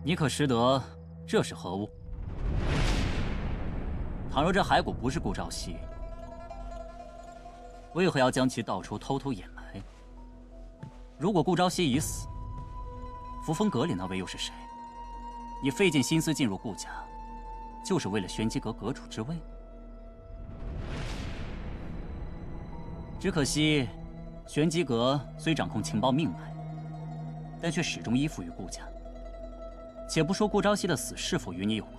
你可识得这是何物？倘若这骸骨不是顾朝夕，为何要将其道出偷偷掩埋？如果顾朝夕已死，扶风阁里那位又是谁？你费尽心思进入顾家，就是为了玄机阁阁主之位？只可惜，玄机阁虽掌控情报命脉，但却始终依附于顾家。且不说顾朝夕的死是否与你有关，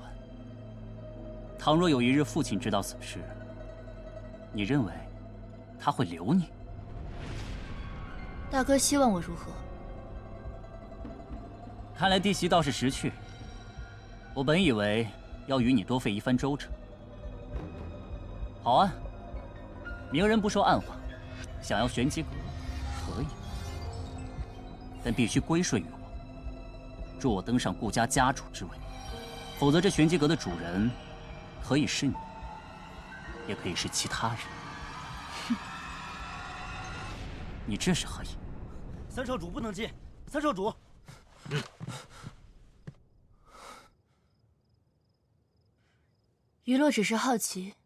倘若有一日父亲知道此事，你认为他会留你？大哥希望我如何？看来弟媳倒是识趣。我本以为要与你多费一番周折。好啊，明人不说暗话，想要玄机阁可以，但必须归顺于我。助我登上顾家家主之位，否则这玄机阁的主人可以是你，也可以是其他人。哼，你这是何意？三少主不能进，三少主。余洛只是好奇，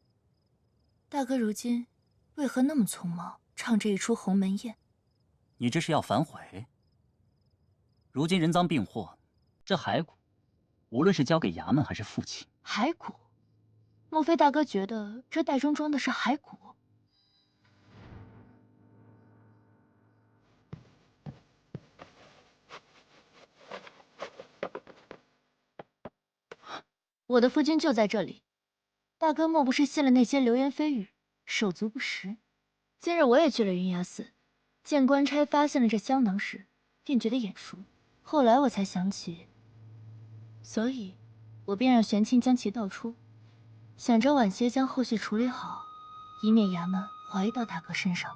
大哥如今为何那么匆忙，唱这一出鸿门宴？你这是要反悔？如今人赃并获，这骸骨，无论是交给衙门还是父亲，骸骨？莫非大哥觉得这袋中装的是骸骨？我的夫君就在这里。大哥莫不是信了那些流言蜚语，手足不实？今日我也去了云崖寺，见官差发现了这香囊时，便觉得眼熟。后来我才想起，所以，我便让玄清将其倒出，想着晚些将后续处理好，以免衙门怀疑到大哥身上。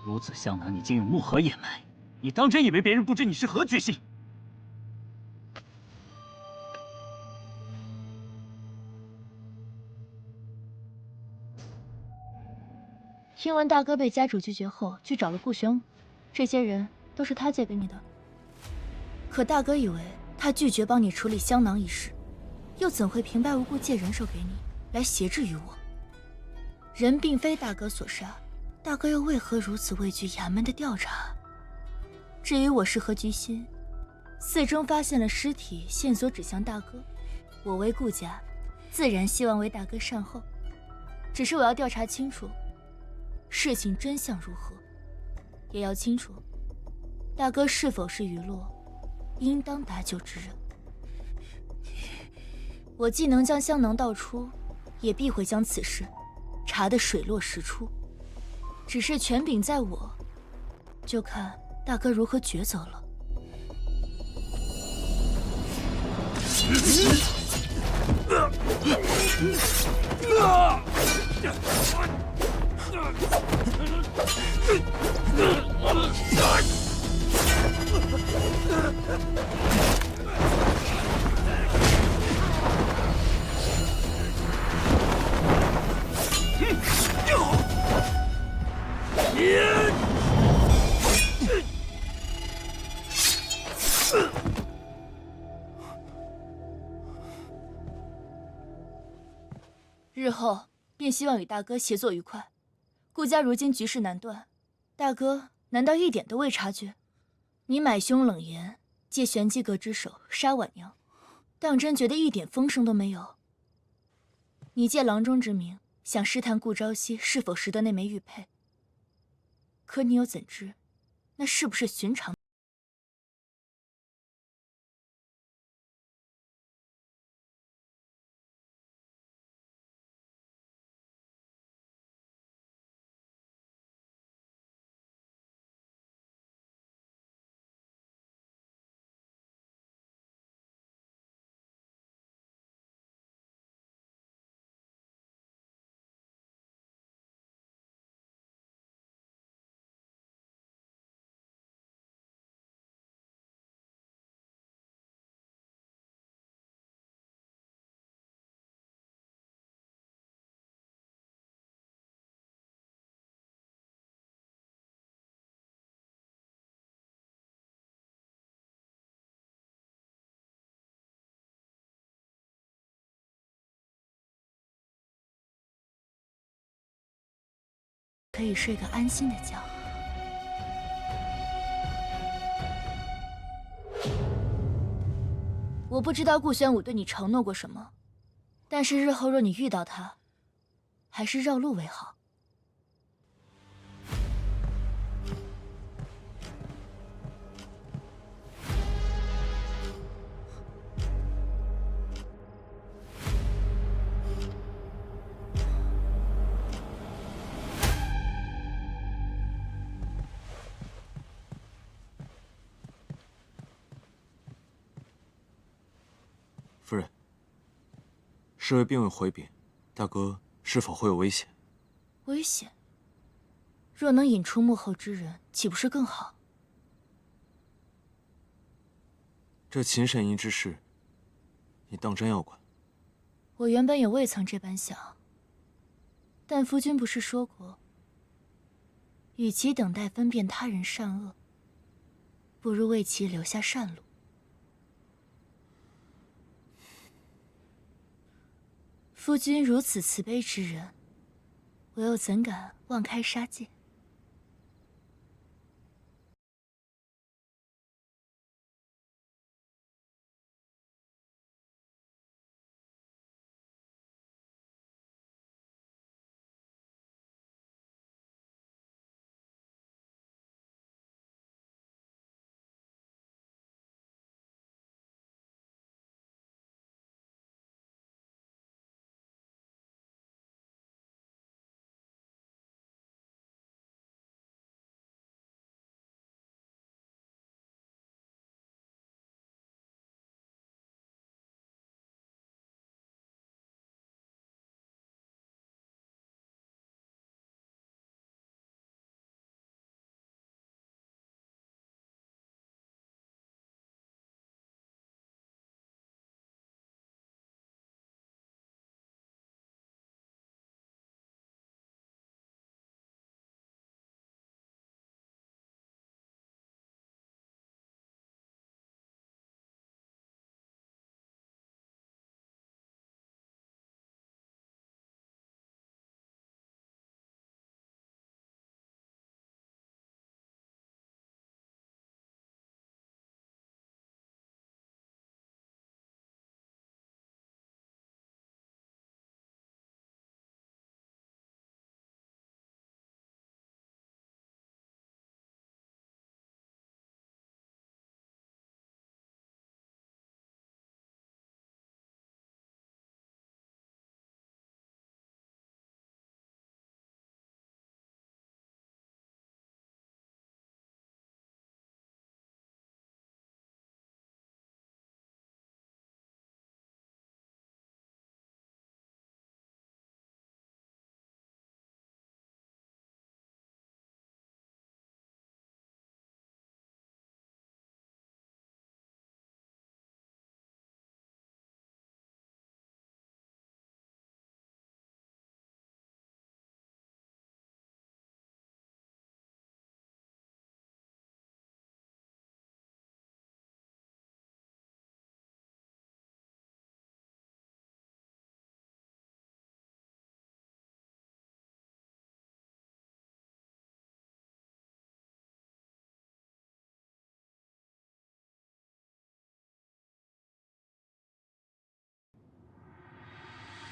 如此香囊，你竟用木盒掩埋，你当真以为别人不知你是何居心？听闻大哥被家主拒绝后，去找了顾玄武，这些人都是他借给你的。可大哥以为他拒绝帮你处理香囊一事，又怎会平白无故借人手给你，来挟制于我？人并非大哥所杀，大哥又为何如此畏惧衙门的调查？至于我是何居心，寺中发现了尸体，线索指向大哥，我为顾家，自然希望为大哥善后。只是我要调查清楚事情真相如何，也要清楚大哥是否是余洛应当搭救之人。我既能将香囊倒出，也必会将此事查得水落石出。只是权柄在我，就看大哥如何抉择了。日后便希望与大哥协作愉快。顾家如今局势难断，大哥难道一点都未察觉？你买凶冷言，借玄机阁之手杀婉娘，当真觉得一点风声都没有？你借郎中之名，想试探顾朝夕是否识得那枚玉佩，可你又怎知，那是不是寻常？可以睡个安心的觉。我不知道顾玄武对你承诺过什么，但是日后若你遇到他，还是绕路为好。夫人，侍卫并未回禀，大哥是否会有危险？危险？若能引出幕后之人，岂不是更好？这秦善仪之事，你当真要管？我原本也未曾这般想，但夫君不是说过，与其等待分辨他人善恶，不如为其留下善路。夫君如此慈悲之人，我又怎敢妄开杀戒？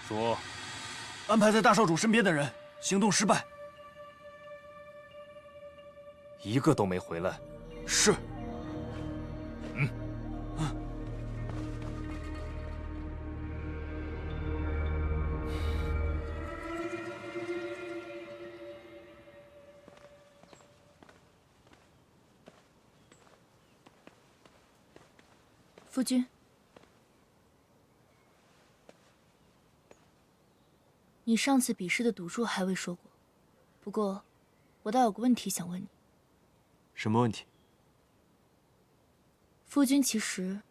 说，安排在大少主身边的人行动失败。一个都没回来。是。夫君，你上次比试的赌注还未说过，不过我倒有个问题想问你。什么问题？夫君其实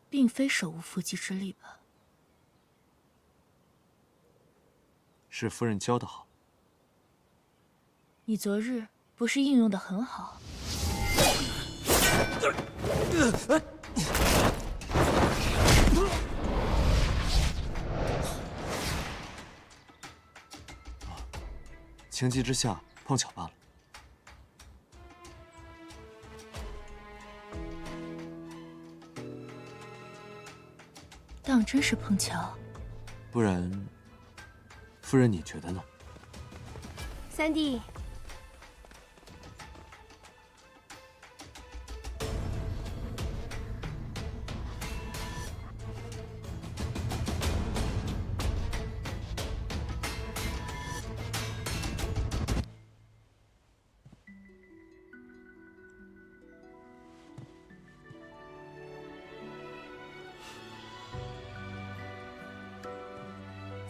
并非手无缚鸡之力吧？是夫人教得好。你昨日不是应用得很好？情急之下碰巧罢了。当真是碰巧。不然，夫人你觉得呢？三弟，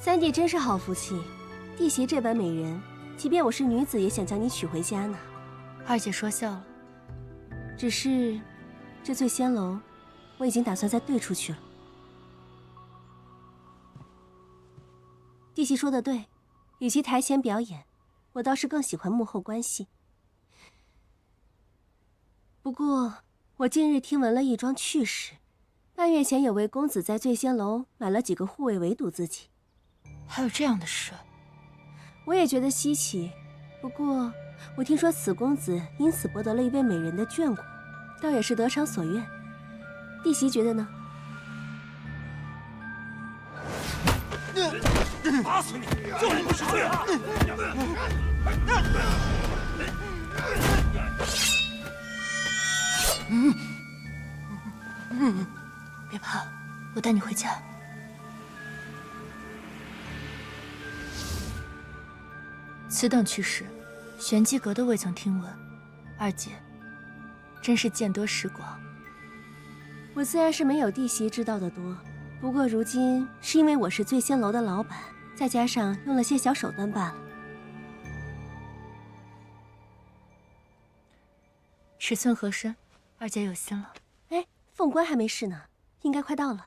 三弟真是好福气，弟媳这般美人，即便我是女子，也想将你娶回家呢。二姐说笑了。只是，这醉仙楼，我已经打算再兑出去了。弟媳说的对，与其台前表演，我倒是更喜欢幕后关系。不过，我近日听闻了一桩趣事，半月前有位公子在醉仙楼买了几个护卫围堵自己。还有这样的事？我也觉得稀奇，不过我听说此公子因此博得了一位美人的眷顾，倒也是得偿所愿。弟媳觉得呢？打死你！就是不是罪啊！别怕，我带你回家。此等趣事，玄机阁都未曾听闻。二姐，真是见多识广。我自然是没有弟媳知道的多，不过如今是因为我是醉仙楼的老板，再加上用了些小手段罢了。尺寸合身，二姐有心了。哎，凤冠还没试呢，应该快到了。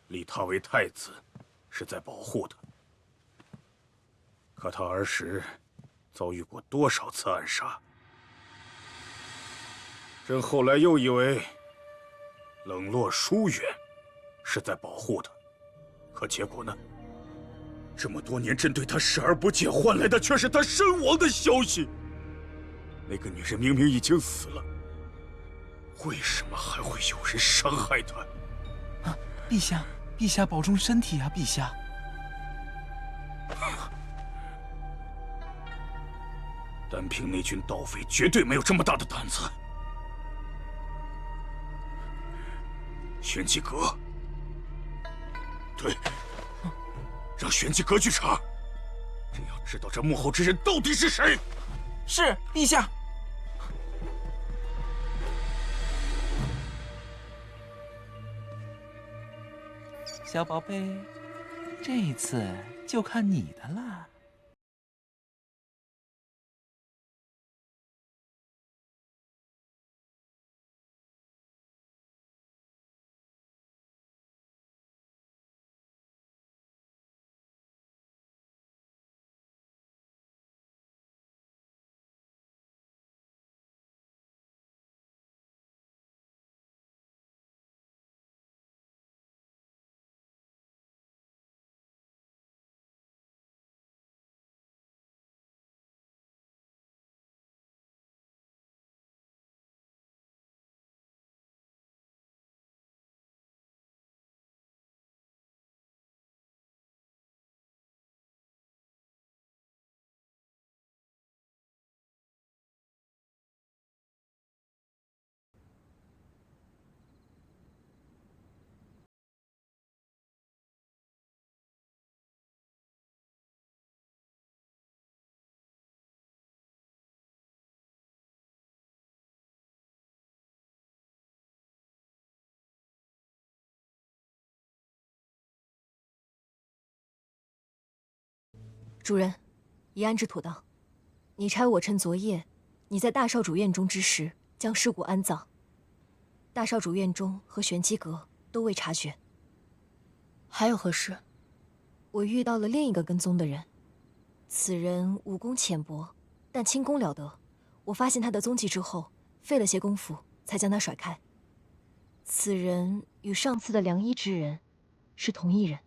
立他为太子，是在保护他。可他儿时遭遇过多少次暗杀？朕后来又以为冷落疏远是在保护他，可结果呢？这么多年朕对他视而不见，换来的却是他身亡的消息。那个女人明明已经死了，为什么还会有人伤害她？啊，陛下，陛下保重身体啊，陛下。单凭那群盗匪，绝对没有这么大的胆子。玄机阁，对，让玄机阁去查。朕要知道这幕后之人到底是谁。是，陛下。小宝贝，这一次就看你的了。主人，已安置妥当。你差我趁昨夜你在大少主院中之时，将尸骨安葬。大少主院中和玄机阁都未查询。还有何事？我遇到了另一个跟踪的人，此人武功浅薄，但轻功了得。我发现他的踪迹之后，费了些功夫才将他甩开。此人与上次的良医之人是同一人。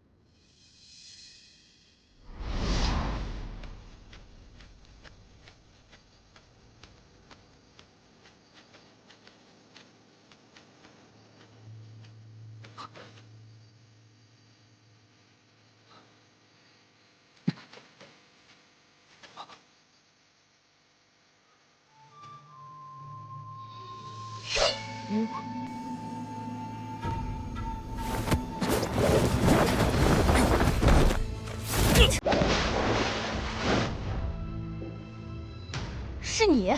是你，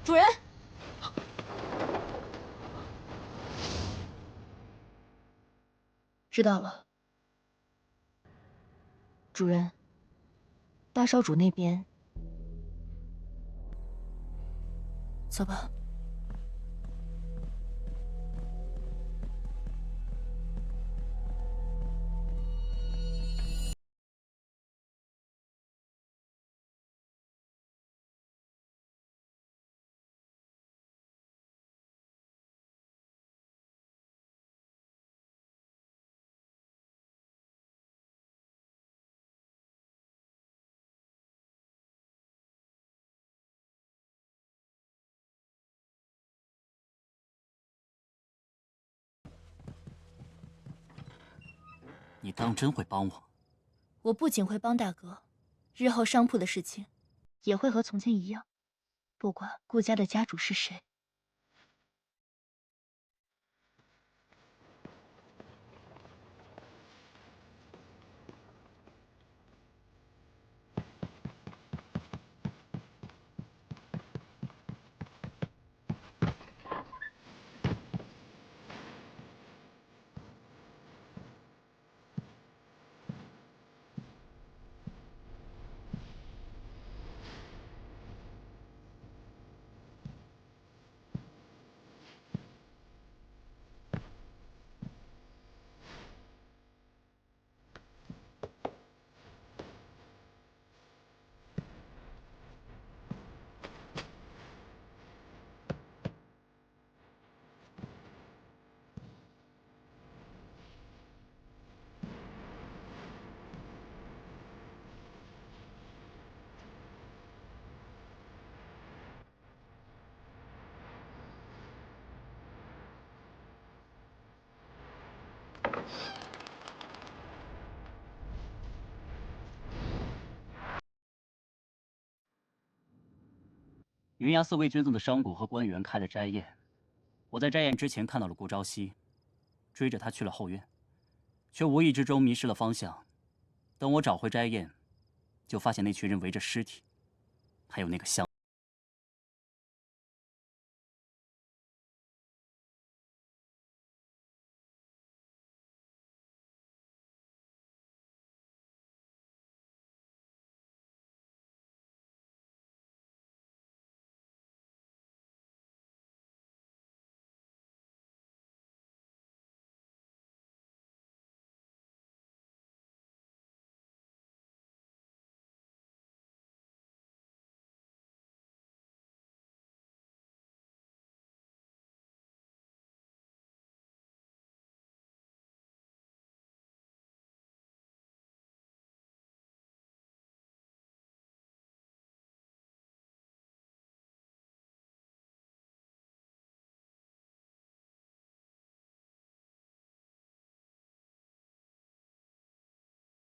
主人。知道了。主人，大少主那边，走吧。你当真会帮我？我不仅会帮大哥，日后商铺的事情也会和从前一样，不管顾家的家主是谁。云崖寺魏君宗的商贾和官员开了斋宴，我在斋宴之前看到了顾朝夕，追着他去了后院，却无意之中迷失了方向。等我找回斋宴，就发现那群人围着尸体，还有那个香。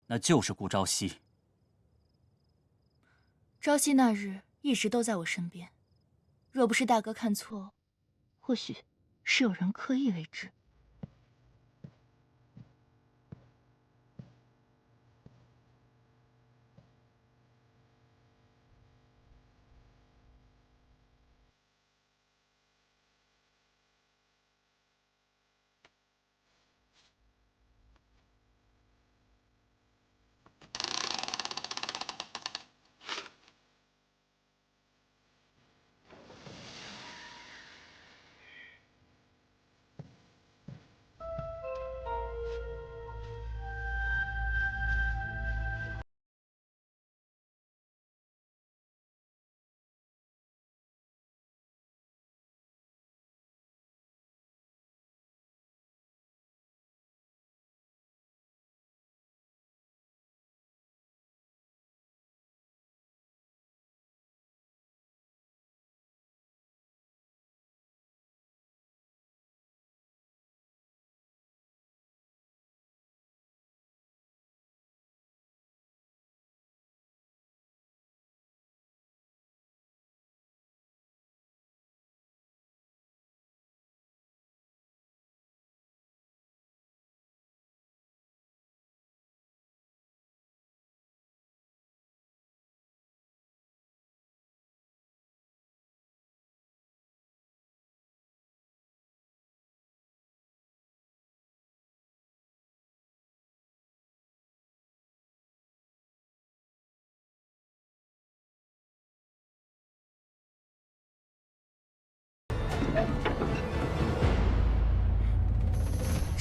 那就是顾朝夕。朝夕那日一直都在我身边，若不是大哥看错，或许是有人刻意为之。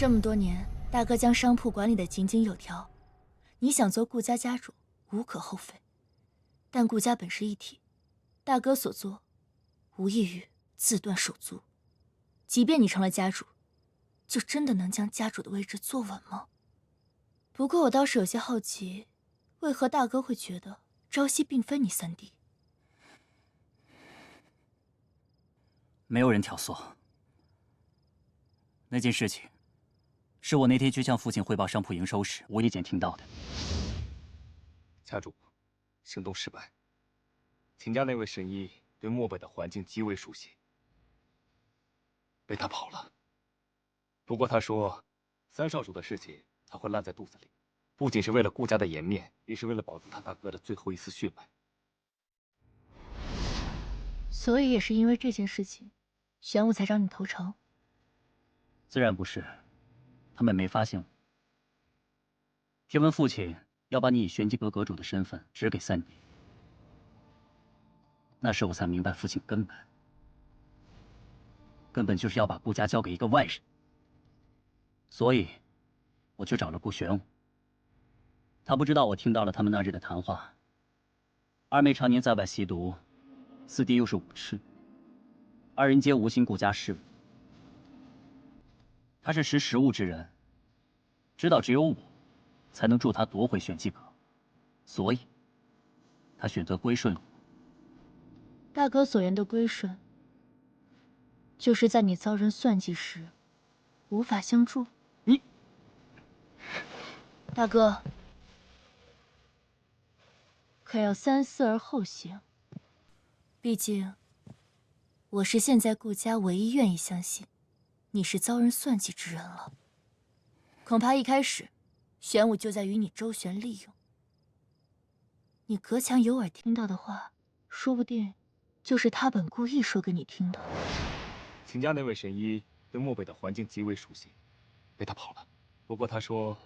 这么多年，大哥将商铺管理得井井有条，你想做顾家家主无可厚非。但顾家本是一体，大哥所做，无异于自断手足。即便你成了家主，就真的能将家主的位置坐稳吗？不过我倒是有些好奇，为何大哥会觉得朝夕并非你三弟？没有人挑唆。那件事情，是我那天去向父亲汇报商铺营收时无意间听到的。家主，行动失败。秦家那位神医对漠北的环境极为熟悉，被他跑了。不过他说，三少主的事情他会烂在肚子里，不仅是为了顾家的颜面，也是为了保住他大哥的最后一丝血脉。所以也是因为这件事情，玄武才找你投诚。自然不是，他们没发现我。听闻父亲要把你以玄机阁阁主的身份指给三弟，那时我才明白父亲根本就是要把顾家交给一个外人。所以，我去找了顾玄武。他不知道我听到了他们那日的谈话。二妹常年在外吸毒，四弟又是武痴，二人皆无心顾家事务。他是识时务之人，知道只有我才能助他夺回玄机阁，所以，他选择归顺我。大哥所言的归顺，就是在你遭人算计时，无法相助。你，大哥，可要三思而后行。毕竟，我是现在顾家唯一愿意相信你是遭人算计之人了。恐怕一开始，玄武就在与你周旋利用。你隔墙有耳听到的话，说不定就是他本故意说给你听的。秦家那位神医对漠北的环境极为熟悉，被他跑了。不过他说，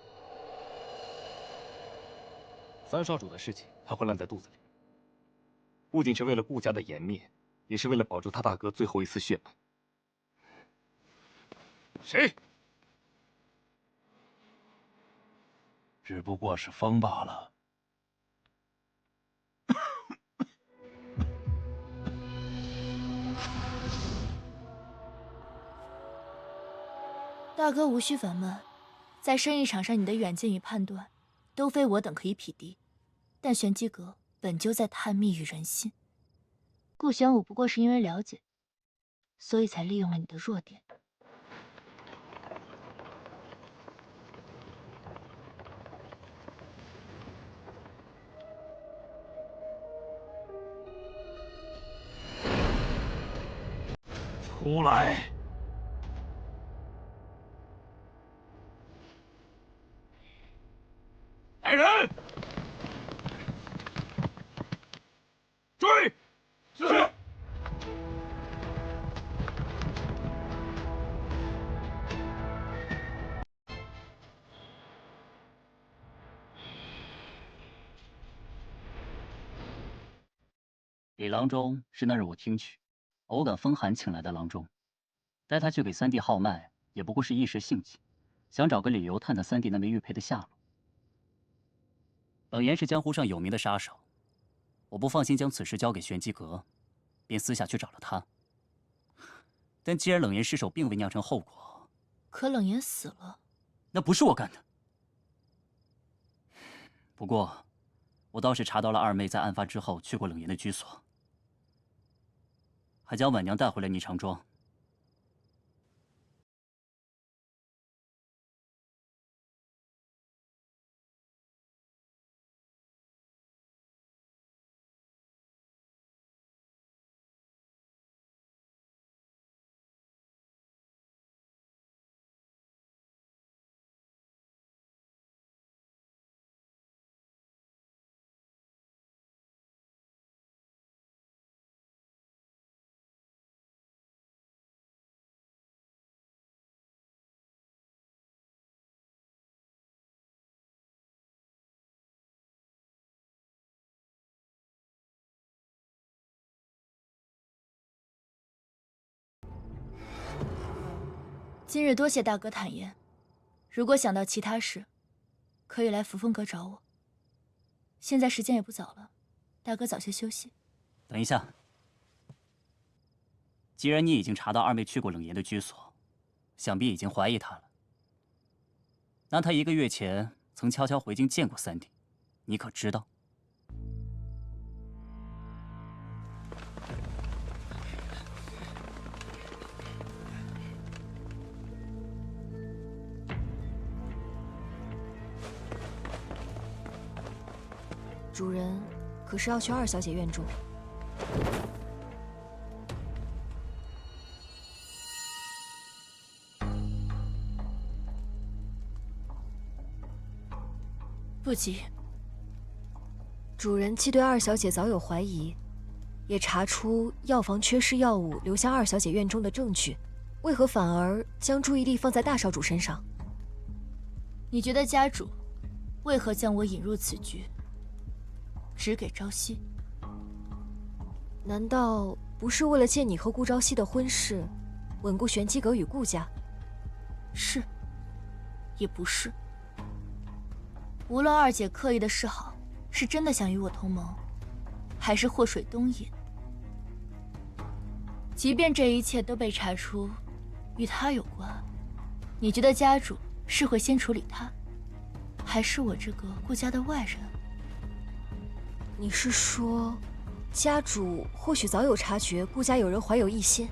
三少主的事情他会烂在肚子里，不仅是为了顾家的颜面，也是为了保住他大哥最后一丝血脉。谁？只不过是风罢了。大哥无需烦闷，在生意场上你的远见与判断，都非我等可以匹敌。但玄机阁本就在探秘与人心，顾玄武不过是因为了解，所以才利用了你的弱点。出来！来人！追！是。李郎中是那日我听取，偶感风寒请来的郎中，带他去给三弟号脉，也不过是一时兴起，想找个理由探探三弟那枚玉佩的下落。冷言是江湖上有名的杀手，我不放心将此事交给玄机阁，便私下去找了他。但既然冷言失手并未酿成后果，可冷言死了，那不是我干的。不过，我倒是查到了二妹在案发之后去过冷言的居所，还将婉娘带回了霓裳庄。今日多谢大哥坦言，如果想到其他事，可以来扶风阁找我。现在时间也不早了，大哥早些休息。等一下，既然你已经查到二妹去过冷言的居所，想必已经怀疑她了。那她1个月前曾悄悄回京见过三弟，你可知道？主人可是要去二小姐院中？不急。主人既对二小姐早有怀疑，也查出药房缺失药物流向二小姐院中的证据，为何反而将注意力放在大少主身上？你觉得家主为何将我引入此局，只给朝夕？难道不是为了借你和顾朝夕的婚事，稳固玄机阁与顾家？是，也不是。无论二姐刻意的示好，是真的想与我同盟，还是祸水东引，即便这一切都被查出与她有关，你觉得家主是会先处理她，还是我这个顾家的外人？你是说，家主或许早有察觉顾家有人怀有异心？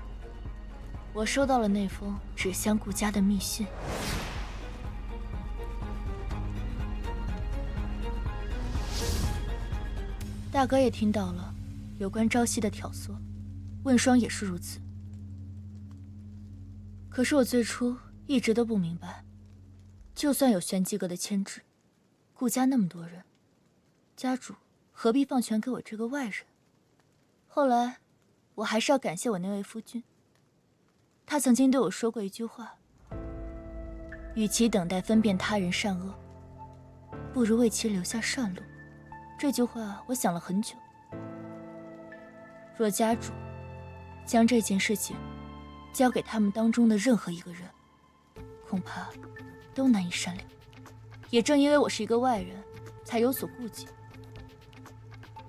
我收到了那封指向顾家的密信。大哥也听到了有关朝夕的挑唆，问霜也是如此。可是我最初一直都不明白，就算有玄机阁的牵制，顾家那么多人，家主何必放权给我这个外人？后来，我还是要感谢我那位夫君。他曾经对我说过一句话：与其等待分辨他人善恶，不如为其留下善路。这句话我想了很久。若家主将这件事情交给他们当中的任何一个人，恐怕都难以善了。也正因为我是一个外人，才有所顾忌。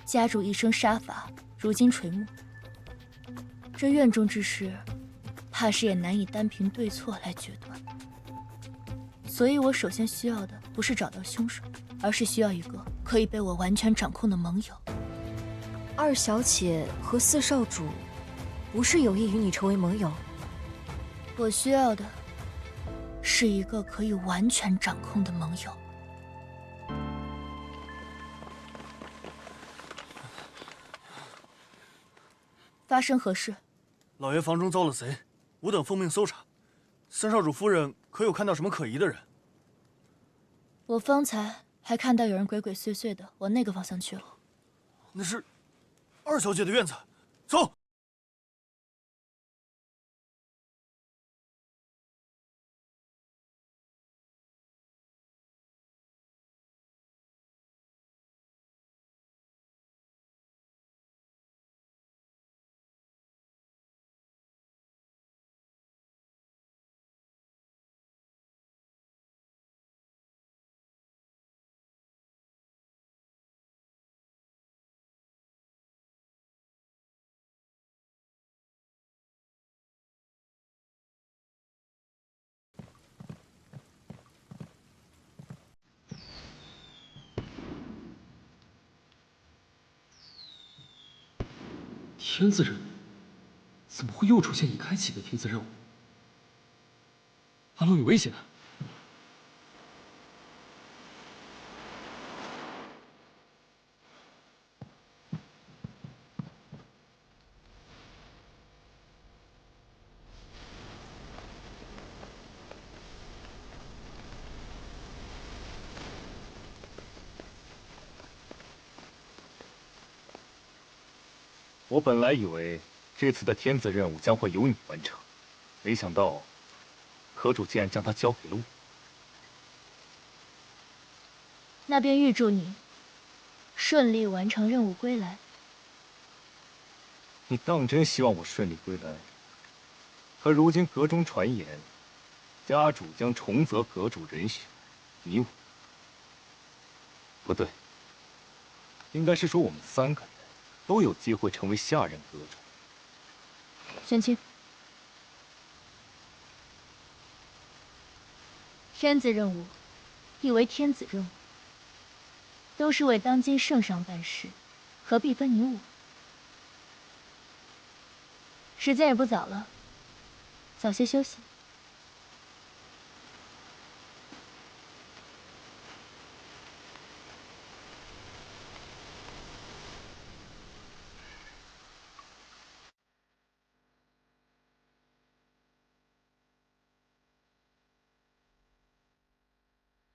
家主一生杀伐，如今垂暮，这院中之事，怕是也难以单凭对错来决断。所以我首先需要的不是找到凶手，而是需要一个可以被我完全掌控的盟友。二小姐和四少主不是有意与你成为盟友？我需要的是一个可以完全掌控的盟友。发生何事？老爷房中遭了贼，吾等奉命搜查。三少主夫人可有看到什么可疑的人？我方才还看到有人鬼鬼祟祟的往那个方向去了。那是二小姐的院子，走。天字任务？怎么会又出现已开启的天字任务？阿龙有危险！我本来以为这次的天子任务将会由你完成，没想到阁主竟然将它交给了我。那便预祝你顺利完成任务归来。你当真希望我顺利归来？可如今阁中传言，家主将重择阁主人选，你我不对，应该是说我们3个人都有机会成为下任阁主。玄清，天子任务，亦为天子任务，都是为当今圣上办事，何必分你我？时间也不早了，早些休息。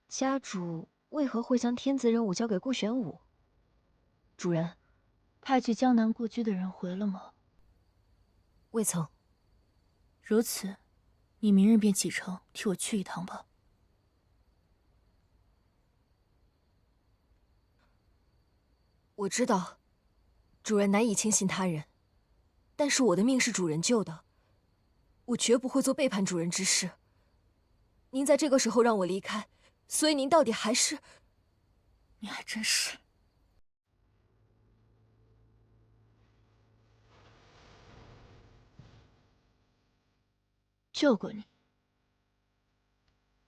家主为何会将天子任务交给顾玄武？主人，派去江南故居的人回了吗？未曾。如此，你明日便启程替我去一趟吧。我知道，主人难以轻信他人，但是我的命是主人救的，我绝不会做背叛主人之事。您在这个时候让我离开，所以您到底还是……你还真是……救过你，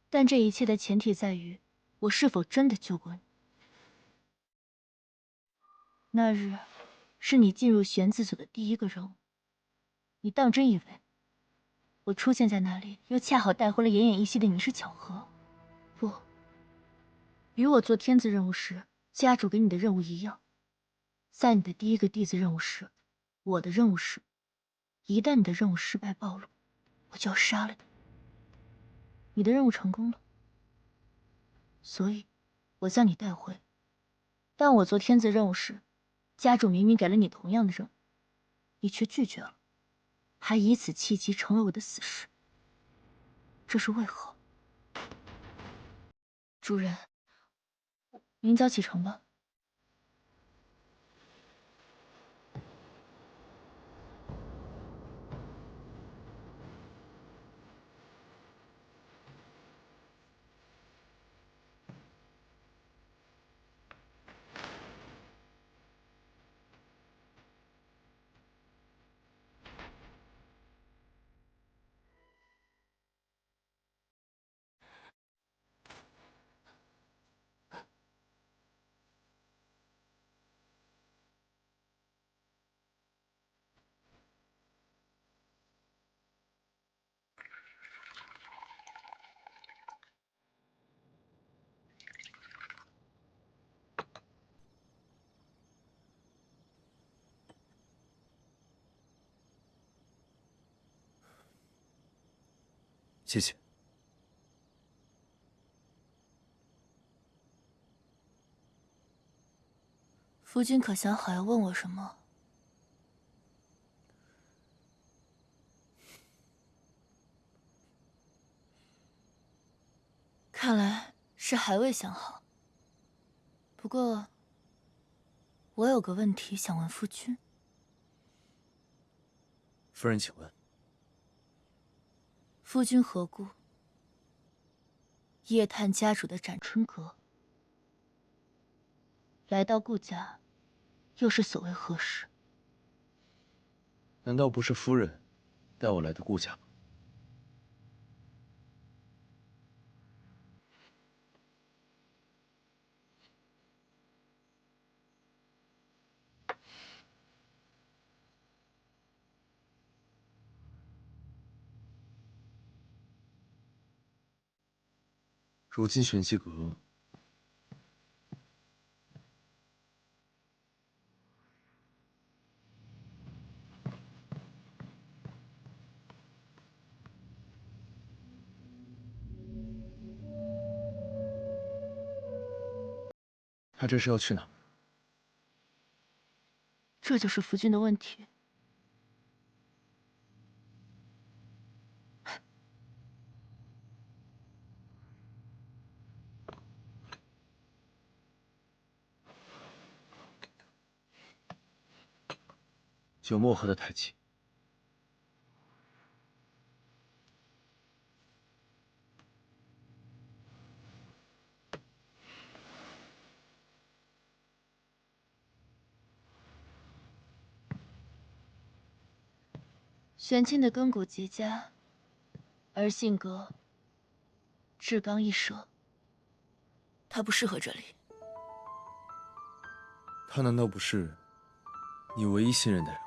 但这一切的前提在于我是否真的救过你。那日是你进入玄子所的第一个任务，你当真以为我出现在那里，又恰好带回了奄奄一息的你是巧合？不，与我做天子任务时家主给你的任务一样，在你的第一个弟子任务时，我的任务是，一旦你的任务失败暴露，我就要杀了你。你的任务成功了，所以我将你带回。但我做天子任务时，家主明明给了你同样的任务，你却拒绝了，还以此契机成为我的死士，这是为何？主人，明早启程吧。谢谢。夫君可想好要问我什么？看来是还未想好。不过，我有个问题想问夫君。夫人，请问。夫君何故夜探家主的斩春阁？来到顾家，又是所谓何事？难道不是夫人带我来的顾家吗？如今玄机阁他这是要去哪？这就是夫君的问题。酒莫喝得太急。 夫君，玄清的根骨极佳，而性格至刚一舍，他不适合这里。他难道不是你唯一信任的人吗？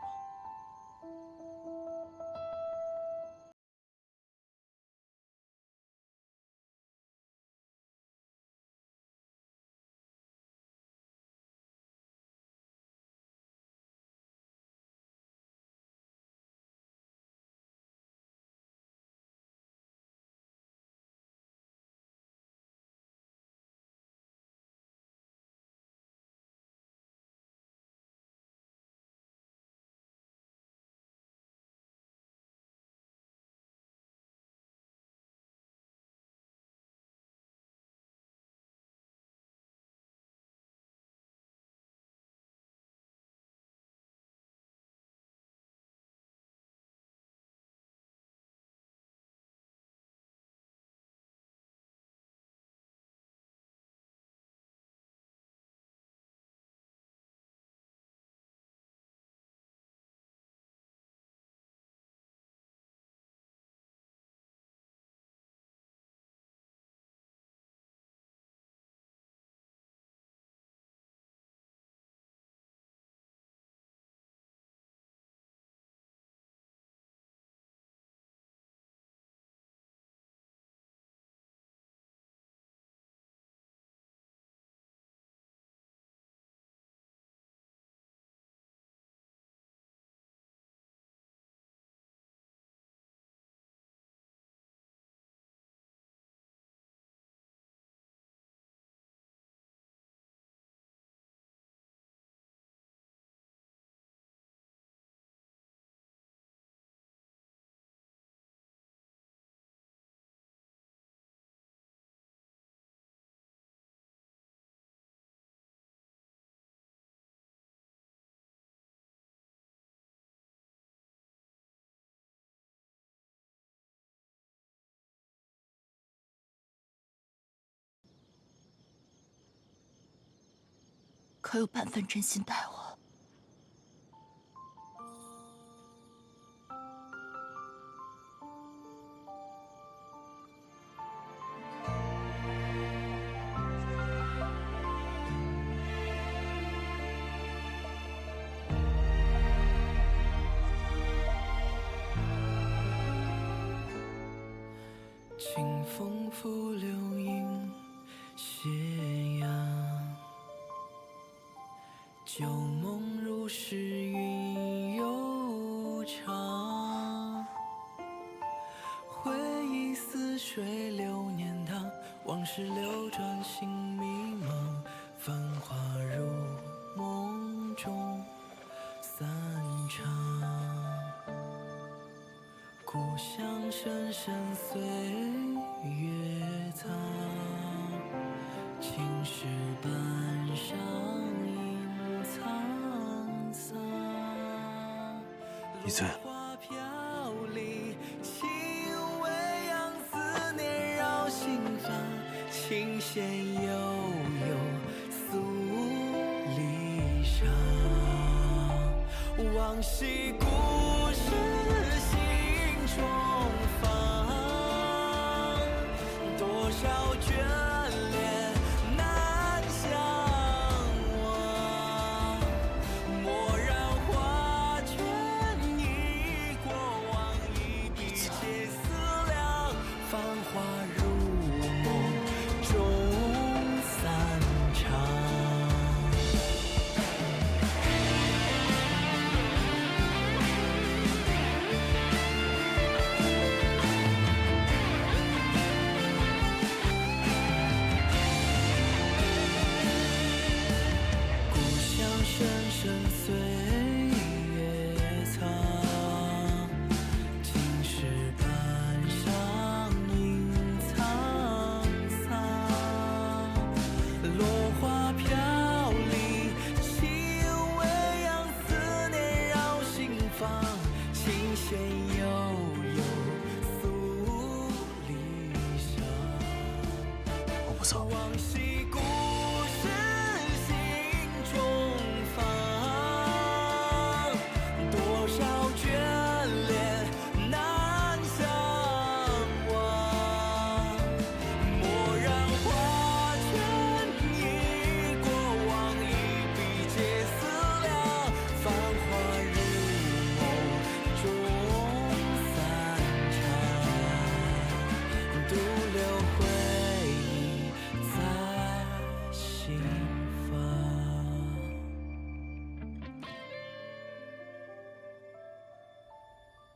可有半分真心待我？清风拂柳映斜阳，旧梦如诗云悠长。回忆似水流年堂，往事流转心迷茫。繁华如梦中散场，故乡深深岁月藏，青石板上隐沧桑。你醉了。花飘零，轻微扬，思念绕心房，琴弦悠悠诉离殇，往昔故事心中放，多少眷恋难相忘，蓦然画卷忆过往，一笔皆思量，繁华如梦中散场。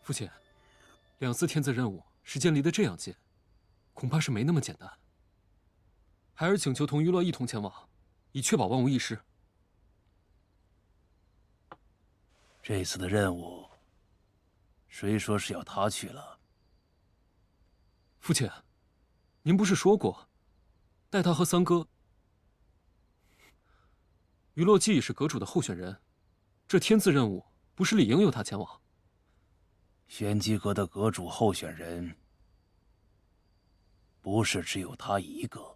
父亲，2次天字任务时间离得这样近，恐怕是没那么简单。孩儿请求同娱乐一同前往，以确保万无一失。这次的任务，谁说是要他去了？父亲，您不是说过，带他和三哥。娱乐既是阁主的候选人，这天字任务不是理应由他前往。玄机阁的阁主候选人，不是只有他一个。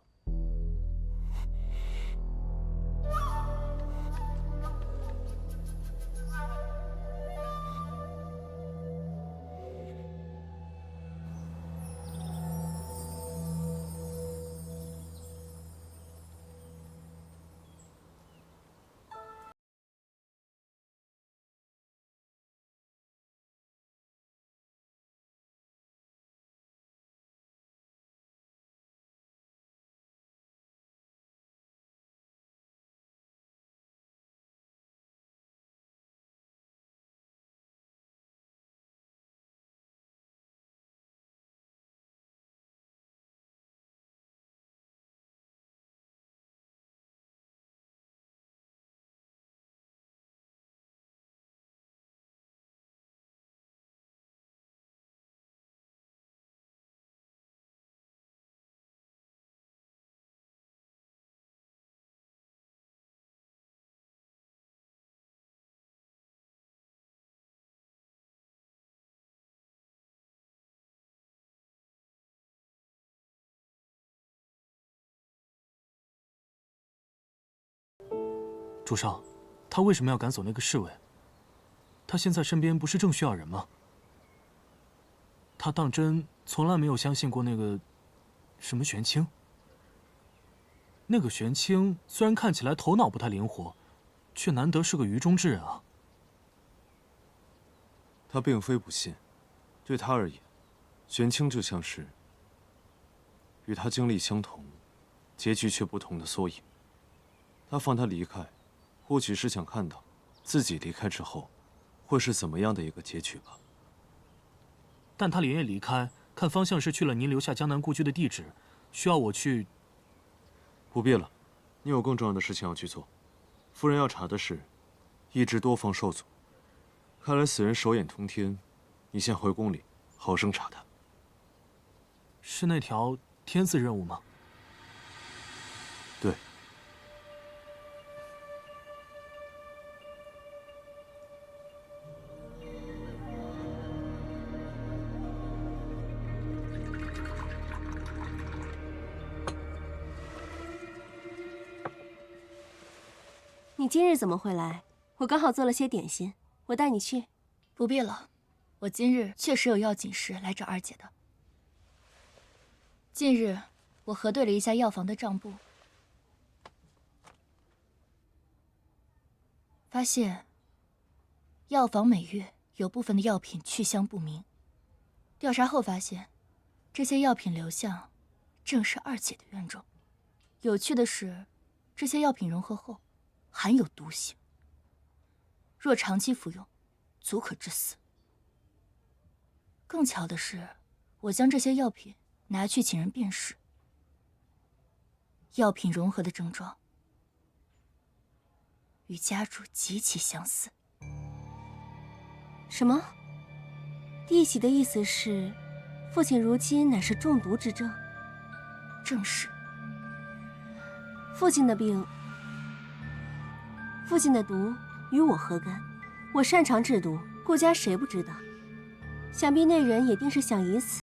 主上，他为什么要赶走那个侍卫？他现在身边不是正需要人吗？他当真从来没有相信过那个什么玄清。那个玄清虽然看起来头脑不太灵活，却难得是个愚忠之人啊。他并非不信，对他而言，玄清就像是与他经历相同、结局却不同的缩影。他放他离开，或许是想看到自己离开之后会是怎么样的一个结局吧。但他连夜离开，看方向是去了您留下江南故居的地址，需要我去。不必了，你有更重要的事情要去做。夫人要查的是一只多方兽族，看来死人手眼通天，你先回宫里好生查他。是那条天字任务吗？对。你今日怎么会来？我刚好做了些点心，我带你去。不必了，我今日确实有要紧事来找二姐的。近日，我核对了一下药房的账簿，发现药房每月有部分的药品去向不明。调查后发现，这些药品流向正是二姐的院中。有趣的是，这些药品融合后含有毒性，若长期服用，足可致死。更巧的是，我将这些药品拿去请人辨识，药品融合的症状与家主极其相似。什么？弟媳的意思是，父亲如今乃是中毒之症？正是。父亲的病，父亲的毒与我何干？我擅长制毒，顾家谁不知道？想必那人也定是想以此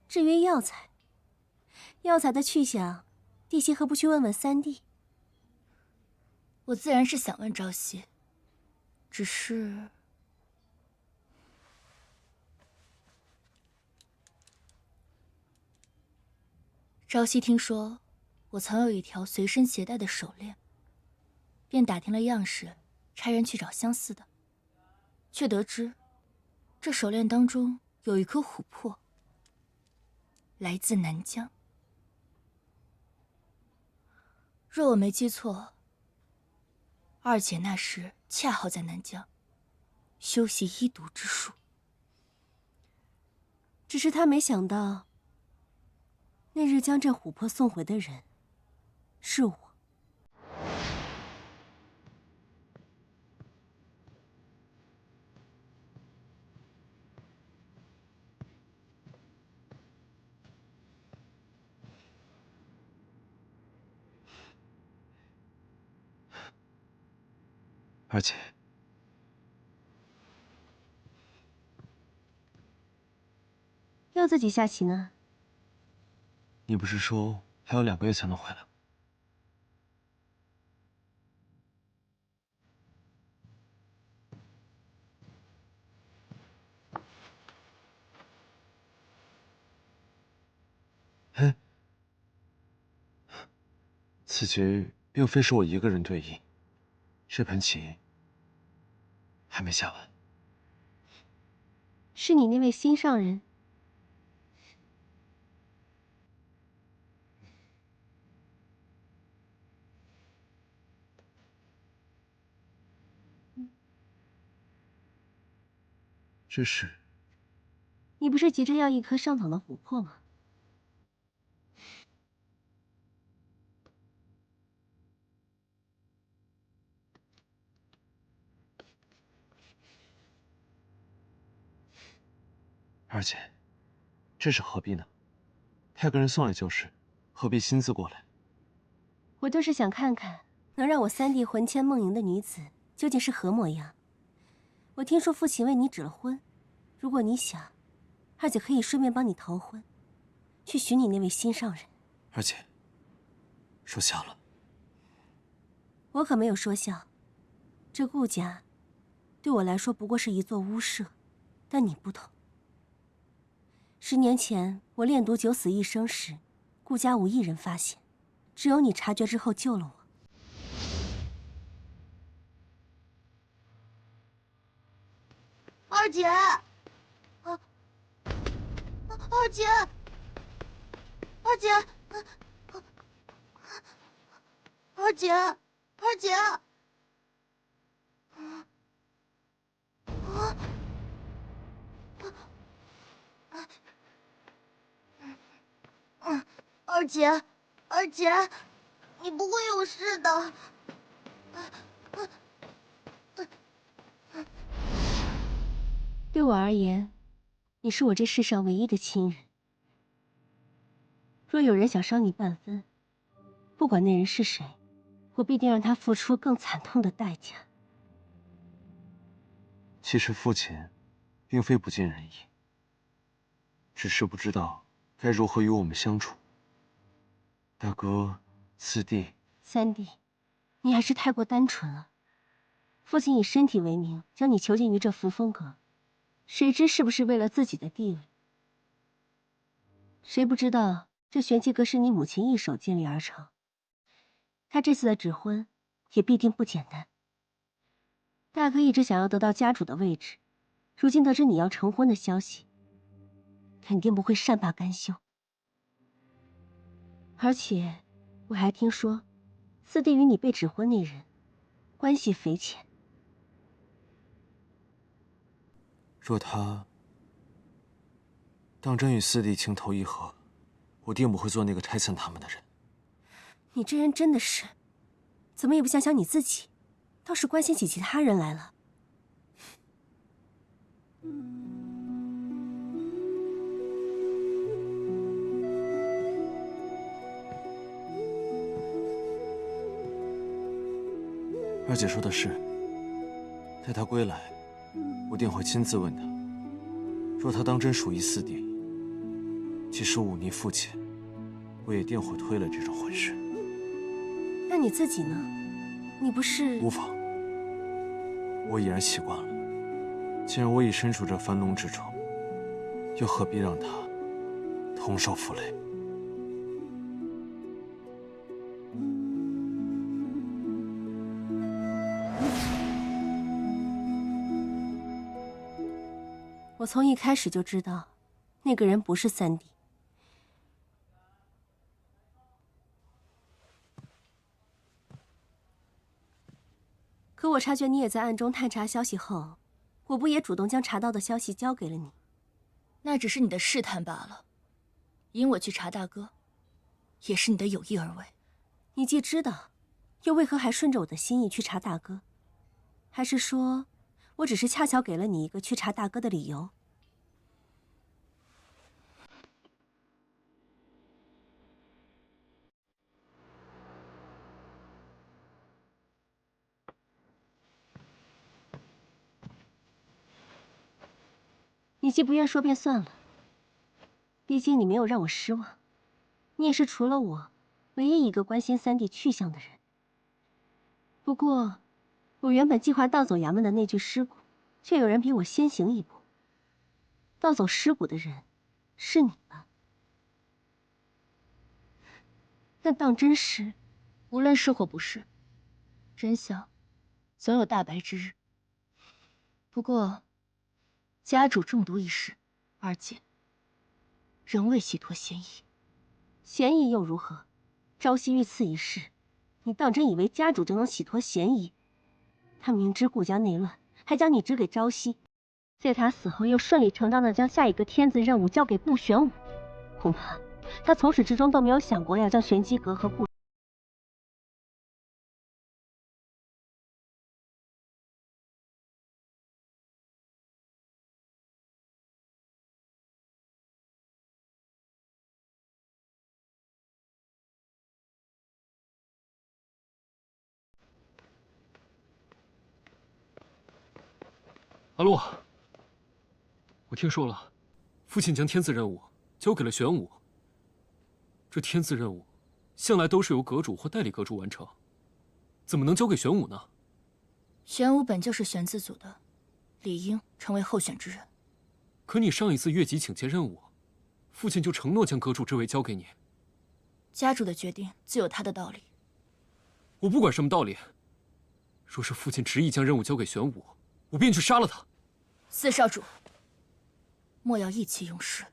至于药材，药材的去向，弟媳何不去问问三弟？我自然是想问朝夕，只是……朝夕听说我曾有一条随身携带的手链，便打听了样式，差人去找相似的，却得知这手链当中有一颗琥珀，来自南疆。若我没记错，二姐那时恰好在南疆修习医毒之术。只是他没想到，那日将这琥珀送回的人是我。二姐，要自己下棋呢？你不是说还有2个月才能回来？哎，此局并非是我一个人对弈，这盘棋还没下完。是你那位心上人？这是……你不是急着要一颗上等的琥珀吗？二姐，这是何必呢？派个人送来就是，何必亲自过来？我就是想看看，能让我三弟魂牵梦萦的女子究竟是何模样。我听说父亲为你指了婚，如果你想，二姐可以顺便帮你逃婚，去寻你那位心上人。二姐，说笑了。我可没有说笑。这顾家，对我来说不过是一座屋舍，但你不同。10年前我炼毒九死一生时，顾家无一人发现，只有你察觉之后救了我。二姐，二姐，二姐，二姐，二姐，二姐，二姐，你不会有事的。对我而言，你是我这世上唯一的亲人。若有人想伤你半分，不管那人是谁，我必定让他付出更惨痛的代价。其实父亲并非不尽人意，只是不知道该如何与我们相处。大哥，四弟，三弟，你还是太过单纯了。父亲以身体为名将你囚禁于这扶风阁，谁知是不是为了自己的地位？谁不知道这玄机阁是你母亲一手建立而成，她这次的指婚也必定不简单。大哥一直想要得到家主的位置，如今得知你要成婚的消息，肯定不会善罢甘休。而且我还听说，四弟与你被指婚那人关系匪浅。若他当真与四弟情投意合，我定不会做那个拆散他们的人。你这人真的是，怎么也不想想你自己，倒是关心起其他人来了。二姐说的是，待他归来，我定会亲自问他。若他当真属于四弟，即使忤逆父亲，我也定会推了这种婚事。那你自己呢？你不是……无妨，我已然习惯了。既然我已身处这樊笼之中，又何必让他同受负累？我从一开始就知道，那个人不是三弟。可我察觉你也在暗中探查消息后，我不也主动将查到的消息交给了你？那只是你的试探罢了。引我去查大哥，也是你的有意而为。你既知道，又为何还顺着我的心意去查大哥？还是说，我只是恰巧给了你一个去查大哥的理由？你既不愿说，便算了。毕竟你没有让我失望，你也是除了我，唯一一个关心三弟去向的人。不过，我原本计划盗走衙门的那具尸骨，却有人比我先行一步。盗走尸骨的人，是你吧？但当真是，无论是或不是，真相总有大白之日。不过，家主中毒一事，二姐仍未洗脱嫌疑。嫌疑又如何？朝夕遇刺一事，你当真以为家主就能洗脱嫌疑？他明知顾家内乱，还将你指给朝夕，在他死后又顺理成章的将下一个天子任务交给顾玄武。恐怕他从始至终都没有想过要将玄机阁和顾。阿洛，我听说了，父亲将天子任务交给了玄武。这天子任务向来都是由阁主或代理阁主完成，怎么能交给玄武呢？玄武本就是玄字组的，理应成为候选之人。可你上一次越级请接任务，父亲就承诺将阁主之位交给你。家主的决定自有他的道理。我不管什么道理，若是父亲执意将任务交给玄武，我便去杀了他。四少主，莫要意气用事。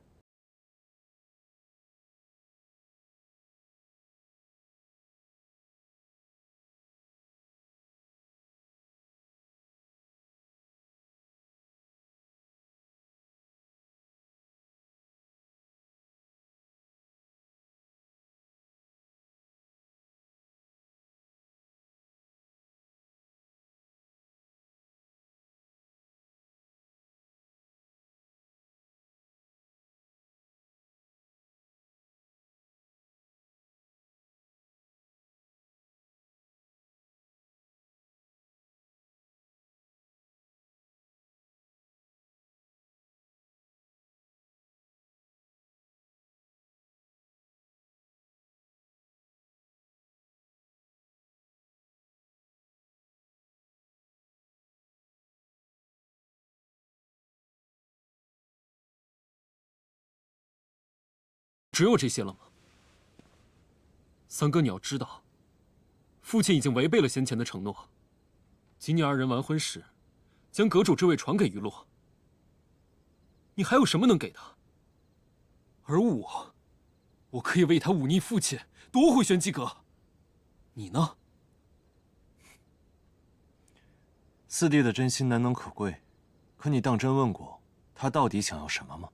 只有这些了吗？三哥，你要知道，父亲已经违背了先前的承诺。今年二人完婚时，将阁主之位传给于洛。你还有什么能给他？而我可以为他忤逆父亲，夺回玄机阁。你呢？四弟的真心难能可贵，可你当真问过他到底想要什么吗？